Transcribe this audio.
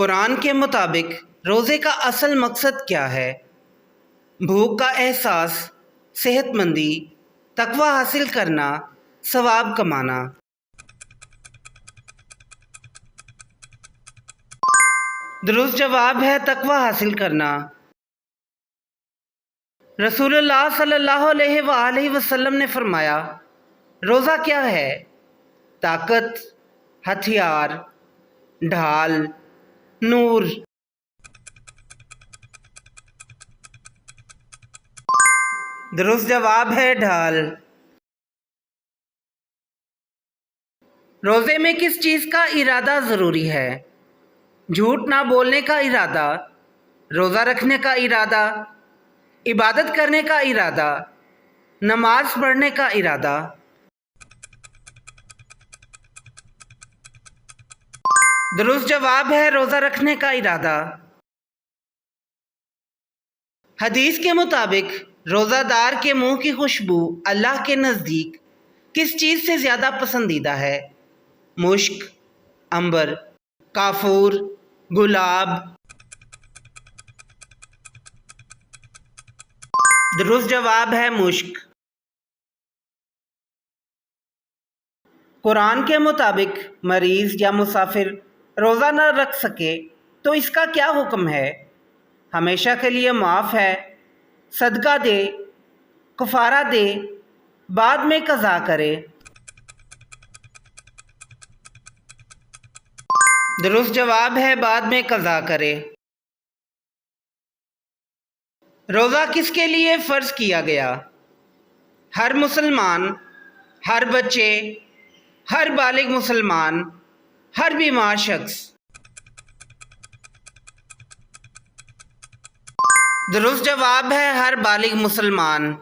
قرآن کے مطابق روزے کا اصل مقصد کیا ہے؟ بھوک کا احساس، صحت مندی، تقوی حاصل کرنا، ثواب کمانا۔ درست جواب ہے تقوی حاصل کرنا۔ رسول اللہ صلی اللہ علیہ وآلہ وسلم نے فرمایا، روزہ کیا ہے؟ طاقت، ہتھیار، ڈھال، نور۔ درست جواب ہے ڈھال۔ روزے میں کس چیز کا ارادہ ضروری ہے؟ جھوٹ نہ بولنے کا ارادہ، روزہ رکھنے کا ارادہ، عبادت کرنے کا ارادہ، نماز پڑھنے کا ارادہ۔ درست جواب ہے روزہ رکھنے کا ارادہ۔ حدیث کے مطابق روزہ دار کے منہ کی خوشبو اللہ کے نزدیک کس چیز سے زیادہ پسندیدہ ہے؟ مشک، عنبر، کافور، گلاب۔ درست جواب ہے مشک۔ قرآن کے مطابق مریض یا مسافر روزہ نہ رکھ سکے تو اس کا کیا حکم ہے؟ ہمیشہ کے لیے معاف ہے، صدقہ دے، کفارہ دے، بعد میں قضا کرے۔ درست جواب ہے بعد میں قضا کرے۔ روزہ کس کے لیے فرض کیا گیا؟ ہر مسلمان، ہر بچے، ہر بالغ مسلمان، ہر بیمار شخص۔ درست جواب ہے ہر بالغ مسلمان۔